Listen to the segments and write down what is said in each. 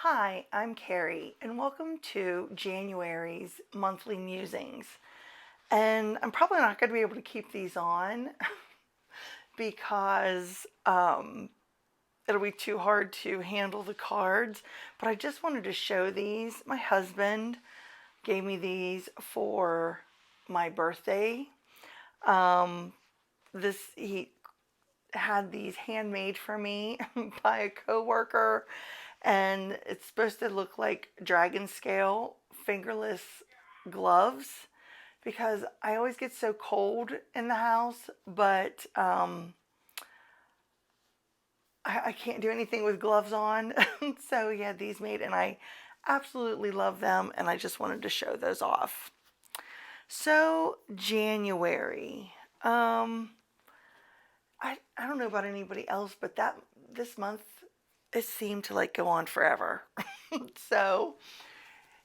Hi, I'm Carrie, and welcome to January's monthly musings. And I'm probably not going to be able to keep these on because it'll be too hard to handle the cards. But I just wanted to show these. My husband gave me these for my birthday. Um, he had these handmade for me by a coworker, and it's supposed to look like dragon scale fingerless gloves because I always get so cold in the house, but I can't do anything with gloves on. So he had these made, and I absolutely love them, and I just wanted to show those off. So January. I don't know about anybody else, but this month it seemed to like go on forever. So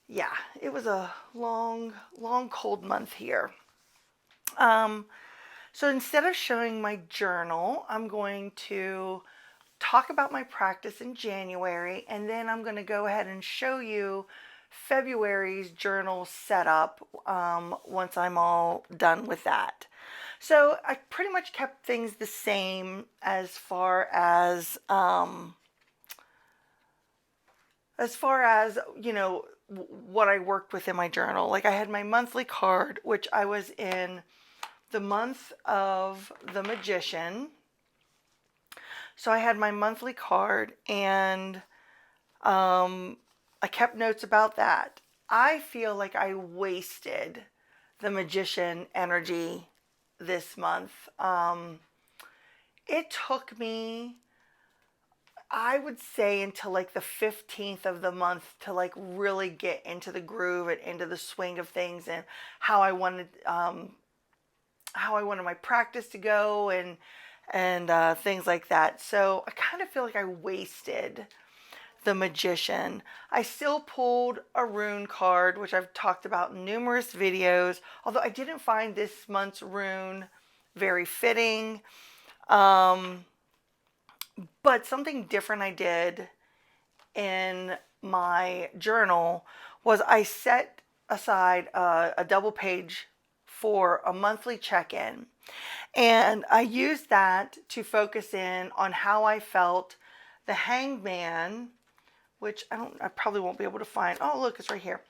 yeah, it was a long cold month here. Um, so instead of showing my journal, I'm going to talk about my practice in January, and then I'm going to go ahead and show you February's journal setup once I'm all done with that. So I pretty much kept things the same as far as what I worked with in my journal. Like I had my monthly card, which I was in the month of the Magician. So I had my monthly card, and I kept notes about that. I feel like I wasted the Magician energy this month. It took me, I would say, until like the 15th of the month to like really get into the groove and into the swing of things, and how I wanted my practice to go, and things like that. So I kind of feel like I wasted the Magician. I still pulled a rune card, which I've talked about in numerous videos, although I didn't find this month's rune very fitting. But something different I did in my journal was I set aside a double page for a monthly check-in, and I used that to focus in on how I felt the Hangman, which I probably won't be able to find. Oh, look, it's right here.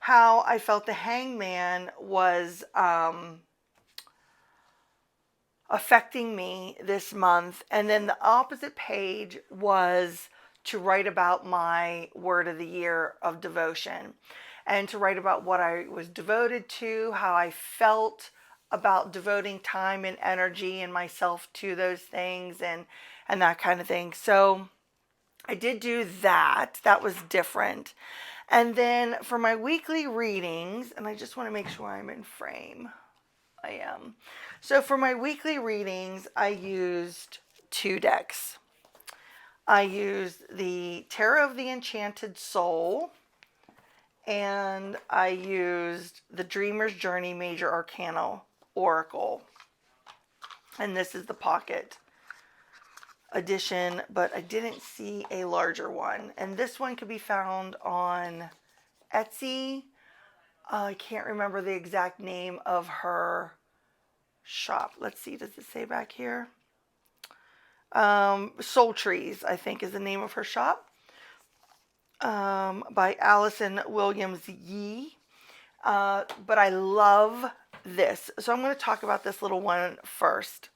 How I felt the Hangman was affecting me this month. And then the opposite page was to write about my word of the year of devotion, and to write about what I was devoted to, how I felt about devoting time and energy and myself to those things, and that kind of thing. So I did do that. That was different. And then for my weekly readings, and I just want to make sure I'm in frame. I am. So for my weekly readings, I used two decks. I used the Tarot of the Enchanted Soul, and I used the Dreamer's Journey Major Arcana Oracle. And this is the pocket edition, but I didn't see a larger one. And this one could be found on Etsy. I can't remember the exact name of her shop. Let's see, does it say back here? Soul Trees, I think, is the name of her shop. By Allison Williams Yee. But I love this. So I'm going to talk about this little one first.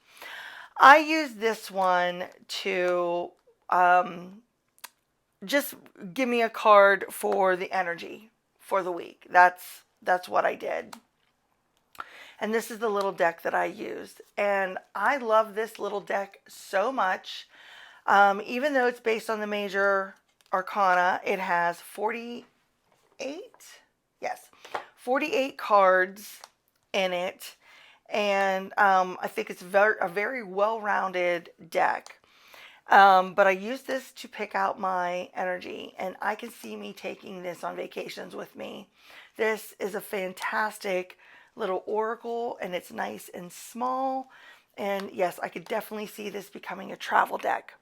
I use this one to just give me a card for the energy for the week. That's what I did. And this is the little deck that I used. And I love this little deck so much. Even though it's based on the Major Arcana, it has 48? Yes, 48 cards in it. And I think it's a very well-rounded deck. But I use this to pick out my energy, and I can see me taking this on vacations with me. This is a fantastic little oracle, and it's nice and small. And yes, I could definitely see this becoming a travel deck.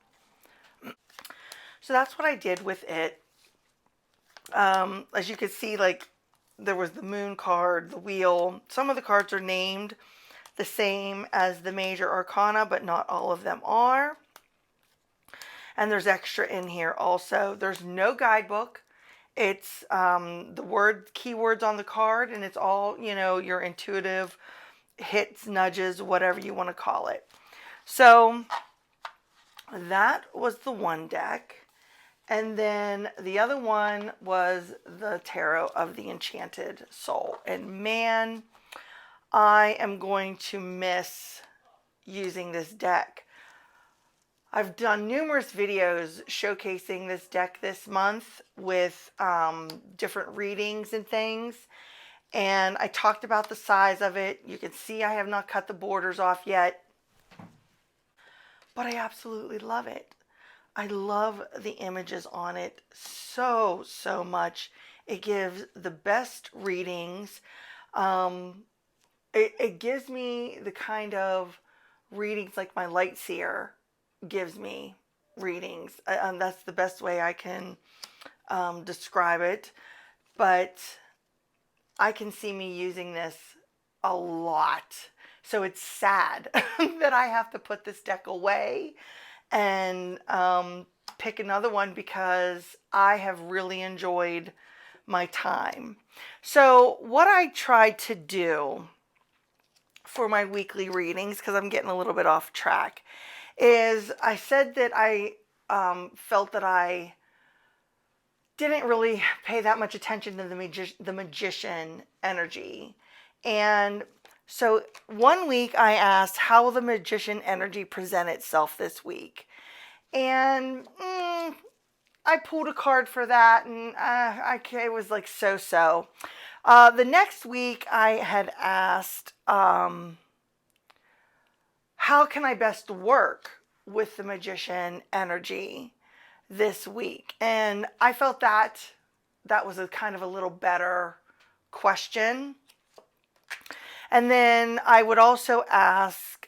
So that's what I did with it. As you can see, like there was the moon card, the wheel. Some of the cards are named the same as the major arcana, but not all of them are. And there's extra in here also. There's no guidebook. It's the keywords on the card, and it's all, your intuitive hits, nudges, whatever you want to call it. So that was the one deck. And then the other one was the Tarot of the Enchanted Soul. And man, I am going to miss using this deck. I've done numerous videos showcasing this deck this month with different readings and things. And I talked about the size of it. You can see I have not cut the borders off yet. But I absolutely love it. I love the images on it so, so much. It gives the best readings. It gives me the kind of readings like my Light Seer gives me readings. That's the best way I can describe it. But I can see me using this a lot. So it's sad that I have to put this deck away and pick another one because I have really enjoyed my time. So what I tried to do for my weekly readings, because I'm getting a little bit off track, is I said that I felt that I didn't really pay that much attention to the magician energy. And so one week I asked, how will the magician energy present itself this week? And I pulled a card for that, and it was like so-so. The next week I had asked, how can I best work with the magician energy this week? And I felt that was a kind of a little better question. And then I would also ask,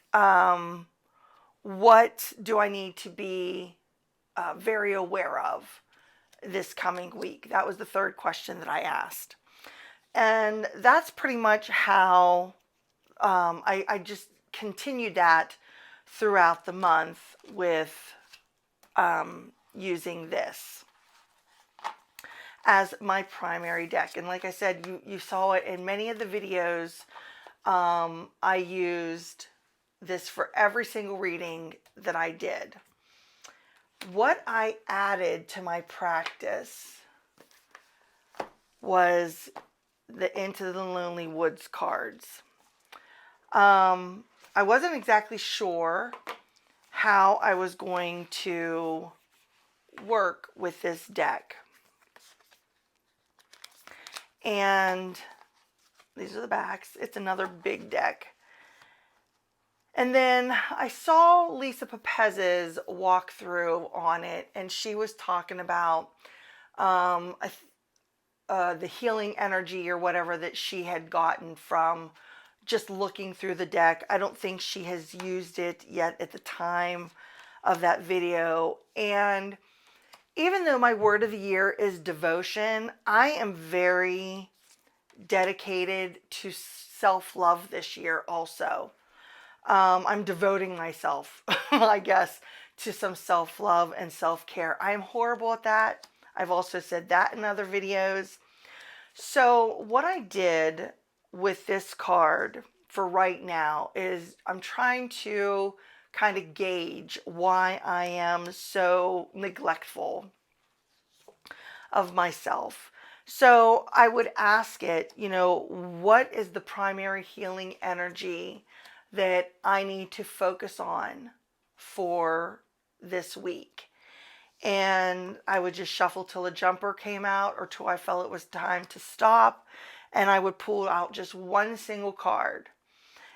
what do I need to be very aware of this coming week? That was the third question that I asked. And that's pretty much how I just continued that throughout the month with using this as my primary deck. And like I said, you saw it in many of the videos. I used this for every single reading that I did. What I added to my practice was the Into the Lonely Woods cards. I wasn't exactly sure how I was going to work with this deck. And these are the backs. It's another big deck. And then I saw Lisa Pepez's walkthrough on it, and she was talking about the healing energy or whatever that she had gotten from just looking through the deck. I don't think she has used it yet at the time of that video. And even though my word of the year is devotion, I am very dedicated to self-love this year also. I'm devoting myself, I guess, to some self-love and self-care. I am horrible at that. I've also said that in other videos. So what I did with this card for right now is I'm trying to kind of gauge why I am so neglectful of myself. So I would ask it, what is the primary healing energy that I need to focus on for this week? And I would just shuffle till a jumper came out or till I felt it was time to stop. And I would pull out just one single card.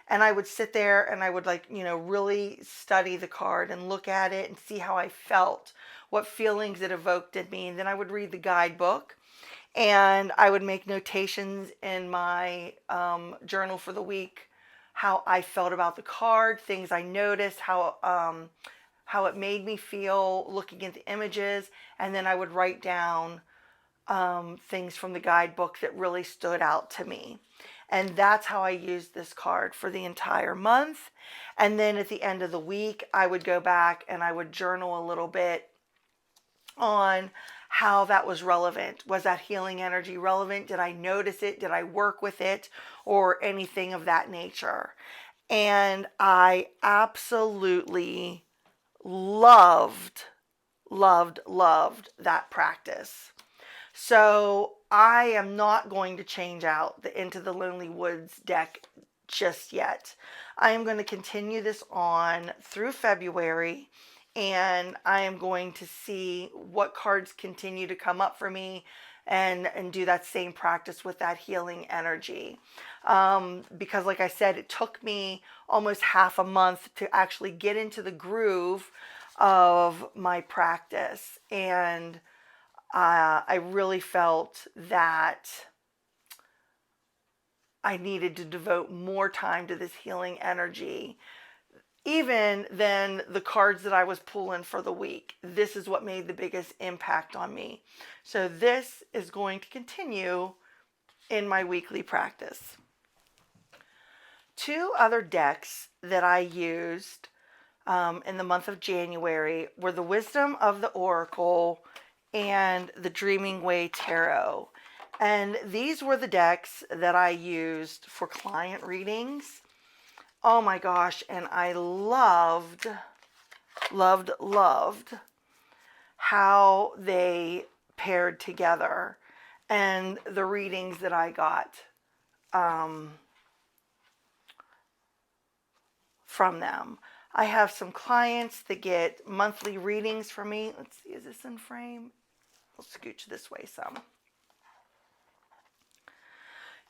And I would sit there and I would really study the card and look at it and see how I felt, what feelings it evoked in me. And then I would read the guidebook. And I would make notations in my journal for the week, how I felt about the card, things I noticed, how it made me feel looking at the images. And then I would write down things from the guidebook that really stood out to me. And that's how I used this card for the entire month. And then at the end of the week, I would go back and I would journal a little bit on how that was relevant. Was that healing energy relevant? Did I notice it? Did I work with it? Or anything of that nature? And I absolutely loved, loved that practice. So I am not going to change out the Into the Lonely Woods deck just yet. I am going to continue this on through February, and I am going to see what cards continue to come up for me and do that same practice with that healing energy. Because like I said, it took me almost half a month to actually get into the groove of my practice. And I really felt that I needed to devote more time to this healing energy, even than the cards that I was pulling for the week. This is what made the biggest impact on me. So this is going to continue in my weekly practice. Two other decks that I used in the month of January were the Wisdom of the Oracle and the Dreaming Way Tarot. And these were the decks that I used for client readings. Oh my gosh, and I loved how they paired together and the readings that I got from them. I have some clients that get monthly readings from me. Let's see, is this in frame? We'll scooch this way some.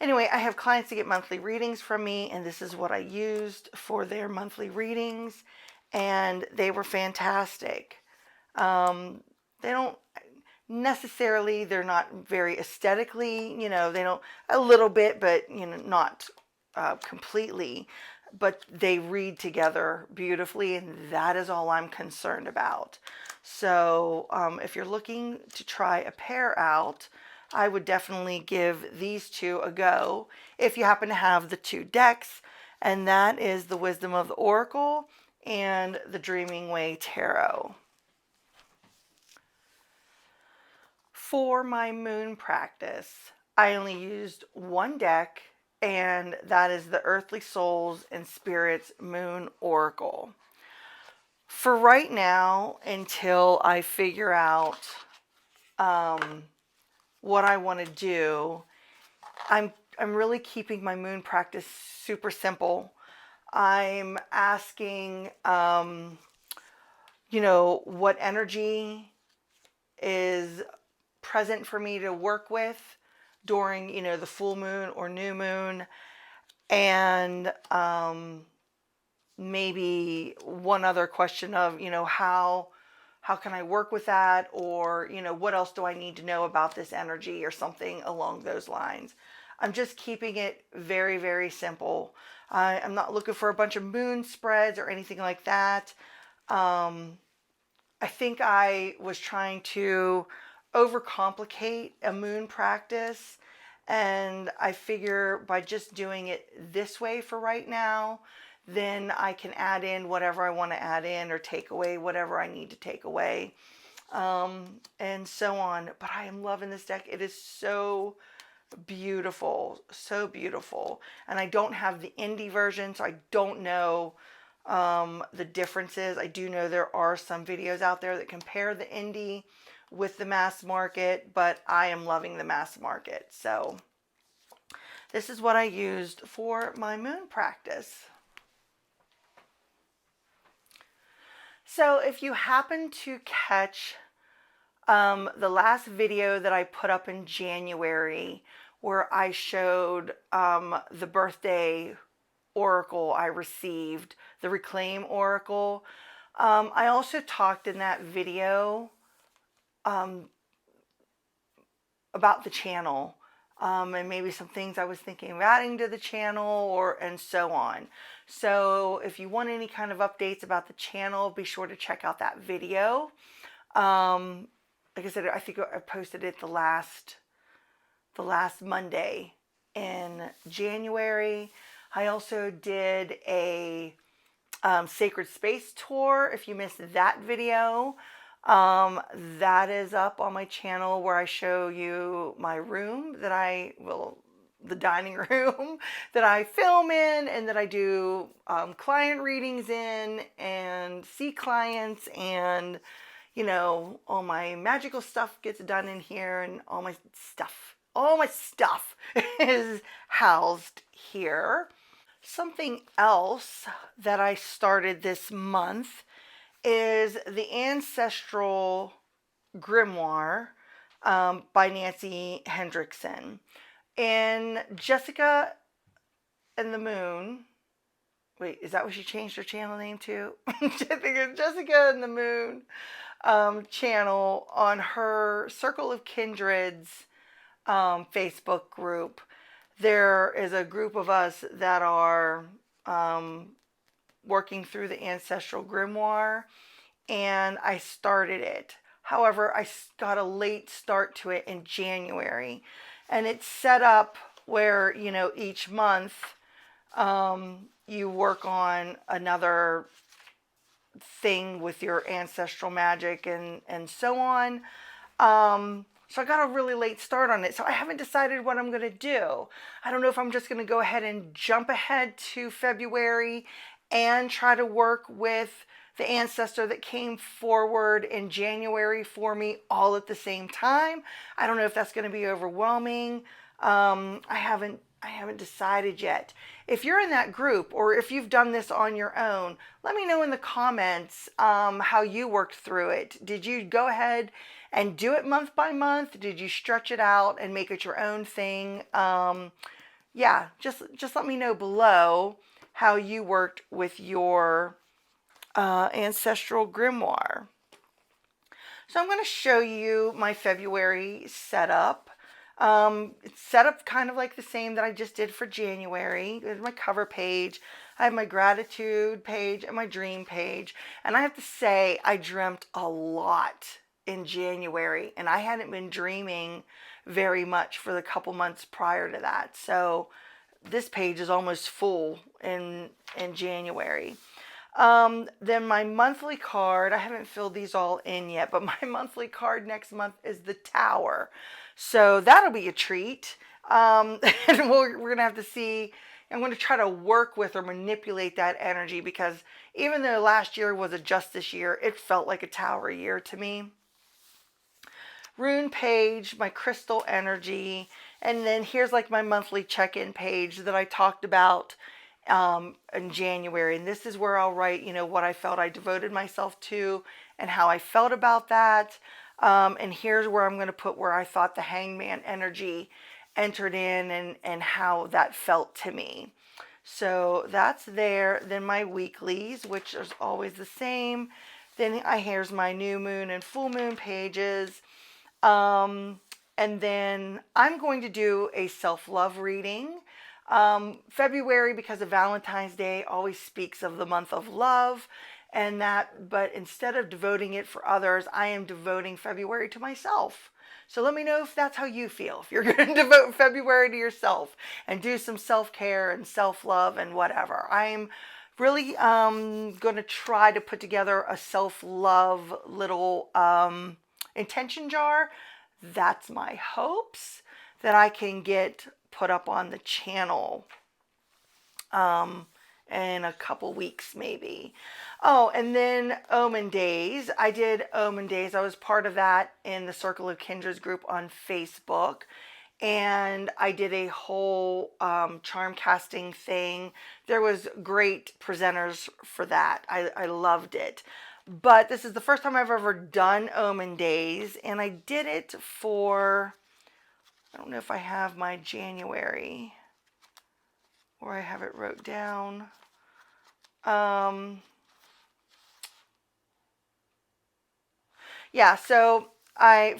Anyway, I have clients that get monthly readings from me, and this is what I used for their monthly readings, and they were fantastic. They don't necessarily, they're not very aesthetically, they don't, a little bit, but, not completely, but they read together beautifully, and that is all I'm concerned about. So if you're looking to try a pair out, I would definitely give these two a go if you happen to have the two decks, and that is the Wisdom of the Oracle and the Dreaming Way Tarot. For my moon practice, I only used one deck, and that is the Earthly Souls and Spirits Moon Oracle. For right now, until I figure out what I want to do, I'm really keeping my moon practice super simple. I'm asking, what energy is present for me to work with during, the full moon or new moon, and maybe one other question of, how can I work with that, or, what else do I need to know about this energy, or something along those lines. I'm just keeping it very, very simple. I'm not looking for a bunch of moon spreads or anything like that. I think I was trying to overcomplicate a moon practice, and I figure by just doing it this way for right now, then I can add in whatever I want to add in, or take away whatever I need to take away, and so on. But I am loving this deck. It is so beautiful, so beautiful. And I don't have the indie version, so I don't know the differences. I do know there are some videos out there that compare the indie with the mass market, but I am loving the mass market. So this is what I used for my moon practice. So if you happen to catch the last video that I put up in January, where I showed the birthday oracle I received, the Reclaim Oracle, I also talked in that video about the channel, and maybe some things I was thinking of adding to the channel, and so on. So if you want any kind of updates about the channel, be sure to check out that video. like I said, I think I posted it the last Monday in January. I also did a Sacred Space tour. If you missed that video, that is up on my channel, where I show you my room the dining room that I film in and that I do client readings in and see clients, and all my magical stuff gets done in here, and all my stuff is housed here. Something else that I started this month is the Ancestral Grimoire by Nancy Hendrickson. And Jessica and the Moon. Wait, is that what she changed her channel name to? I think it's Jessica and the Moon channel on her Circle of Kindreds Facebook group. There is a group of us that are working through the Ancestral Grimoire, and I started it. However, I got a late start to it in January, and it's set up where, each month you work on another thing with your ancestral magic and so on. So I got a really late start on it. So I haven't decided what I'm going to do. I don't know if I'm just going to go ahead and jump ahead to February and try to work with the ancestor that came forward in January for me all at the same time. I don't know if that's going to be overwhelming. I haven't decided yet. If you're in that group, or if you've done this on your own, let me know in the comments how you worked through it. Did you go ahead and do it month by month? Did you stretch it out and make it your own thing? Yeah, just let me know below how you worked with your ancestral grimoire. So I'm going to show you my February setup. It's set up kind of like the same that I just did for January. There's my cover page. I have my gratitude page and my dream page. And I have to say, I dreamt a lot in January, and I hadn't been dreaming very much for the couple months prior to that. So this page is almost full in January. Then my monthly card, I haven't filled these all in yet, but my monthly card next month is the Tower. So that'll be a treat. And we're going to have to see. I'm going to try to work with or manipulate that energy, because even though last year was a justice year, it felt like a Tower year to me. Rune page, my crystal energy, and then here's like my monthly check-in page that I talked about in January. And this is where I'll write, what I felt I devoted myself to and how I felt about that. And here's where I'm going to put where I thought the Hangman energy entered in, and how that felt to me. So that's there. Then my weeklies, which is always the same. Then here's my new moon and full moon pages. And then I'm going to do a self-love reading. February, because of Valentine's Day, always speaks of the month of love, but instead of devoting it for others, I am devoting February to myself. So let me know if that's how you feel. If you're going to devote February to yourself and do some self-care and self-love and whatever. I'm really going to try to put together a self-love little intention jar. That's my hopes that I can get put up on the channel in a couple weeks maybe. Oh, and then Omen Days. I did Omen Days. I was part of that in the Circle of Kindreds group on Facebook. And I did a whole charm casting thing. There was great presenters for that. I loved it. But this is the first time I've ever done Omen Days. And I did it for, I don't know if I have my January, or I have it wrote down. Yeah, so I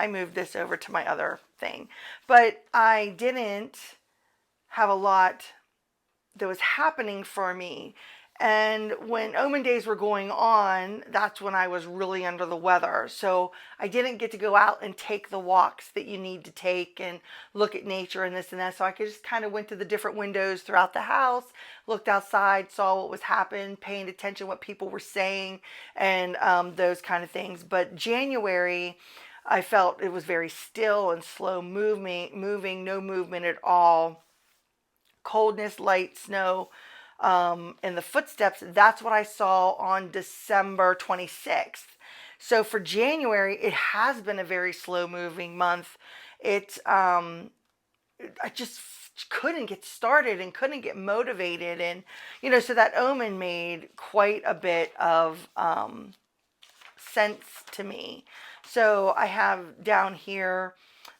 moved this over to my other thing, but I didn't have a lot that was happening for me. And when Omen days were going on, that's when I was really under the weather. So I didn't get to go out and take the walks that you need to take and look at nature and this and that. So I just kind of went to the different windows throughout the house, looked outside, saw what was happening, paying attention to what people were saying, and those kind of things. But January, I felt it was very still and slow moving, no movement at all. Coldness, light, snow, and the footsteps. That's what I saw on December 26th. So for January, it has been a very slow moving month. I just couldn't get started and couldn't get motivated. And, so that omen made quite a bit of sense to me. So I have down here,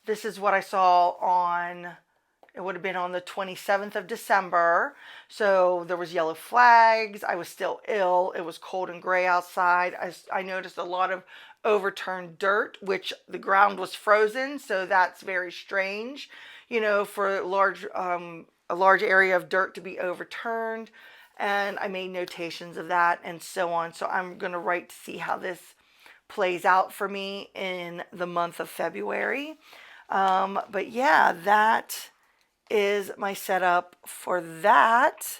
this is what I saw on, it would have been on the 27th of December. So there was yellow flags. I was still ill. It was cold and gray outside. I noticed a lot of overturned dirt, which the ground was frozen. So that's very strange, for a large area of dirt to be overturned. And I made notations of that and so on. So I'm going to write to see how this plays out for me in the month of February. But yeah, that is my setup for that.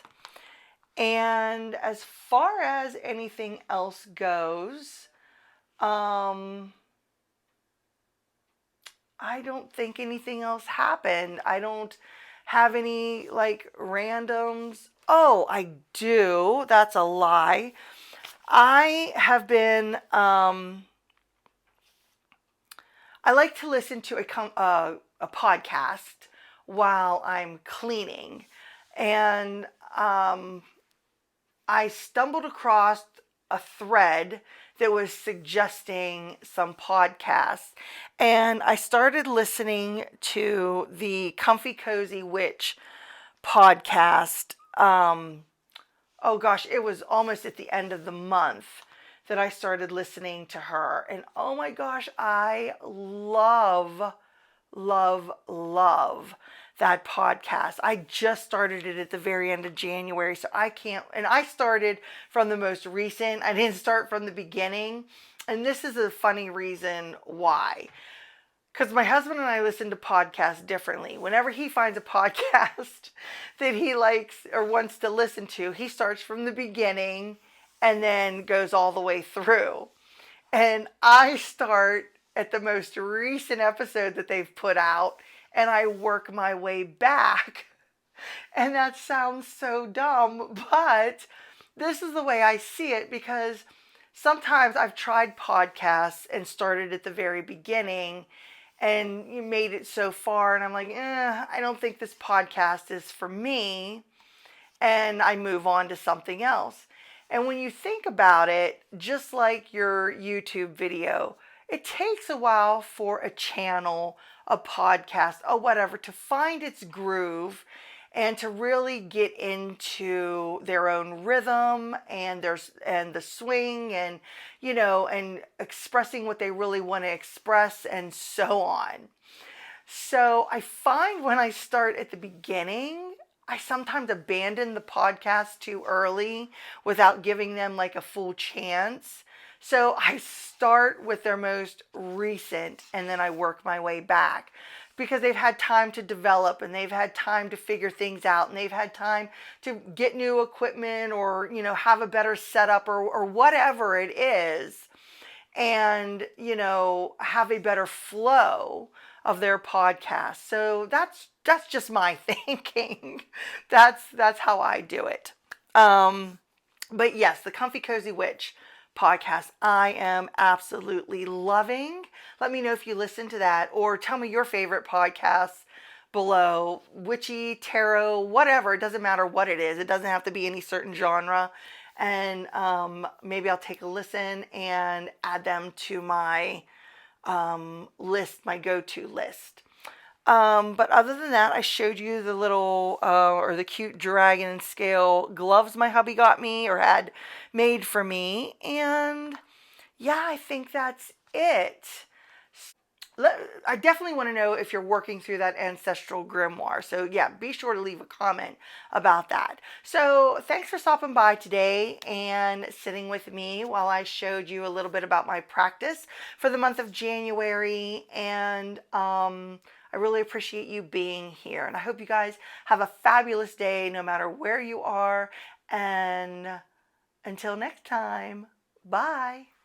And as far as anything else goes, I don't think anything else happened. I don't have any like randoms. Oh, I do. That's a lie. I have been, I like to listen to a podcast while I'm cleaning. And I stumbled across a thread that was suggesting some podcasts. And I started listening to the Comfy Cozy Witch podcast. Oh gosh, it was almost at the end of the month that I started listening to her. And oh my gosh, I love that podcast. I just started it at the very end of January, so I can't, and I started from the most recent. I didn't start from the beginning. And this is a funny reason why. Because my husband and I listen to podcasts differently. Whenever he finds a podcast that he likes or wants to listen to, he starts from the beginning and then goes all the way through. And I start at the most recent episode that they've put out, and I work my way back. And that sounds so dumb, but this is the way I see it, because sometimes I've tried podcasts and started at the very beginning and you made it so far, and I'm like, I don't think this podcast is for me, and I move on to something else. And when you think about it, just like your YouTube video, it takes a while for a channel, a podcast, or whatever to find its groove and to really get into their own rhythm and the swing and and expressing what they really want to express and so on. So I find when I start at the beginning, I sometimes abandon the podcast too early without giving them like a full chance. So I start with their most recent and then I work my way back, because they've had time to develop and they've had time to figure things out and they've had time to get new equipment or, have a better setup or whatever it is, and, have a better flow of their podcast. So that's just my thinking. That's how I do it. But yes, the Comfy Cozy Witch podcast I am absolutely loving. Let me know if you listen to that, or tell me your favorite podcasts below. Witchy, tarot, whatever. It doesn't matter what it is. It doesn't have to be any certain genre. And maybe I'll take a listen and add them to my list, my go-to list. But other than that, I showed you the little or the cute dragon and scale gloves my hubby got me or had made for me. And yeah, I think that's it. I definitely want to know if you're working through that ancestral grimoire. So, yeah, be sure to leave a comment about that. So, thanks for stopping by today and sitting with me while I showed you a little bit about my practice for the month of January. And I really appreciate you being here. And I hope you guys have a fabulous day no matter where you are. And until next time, bye.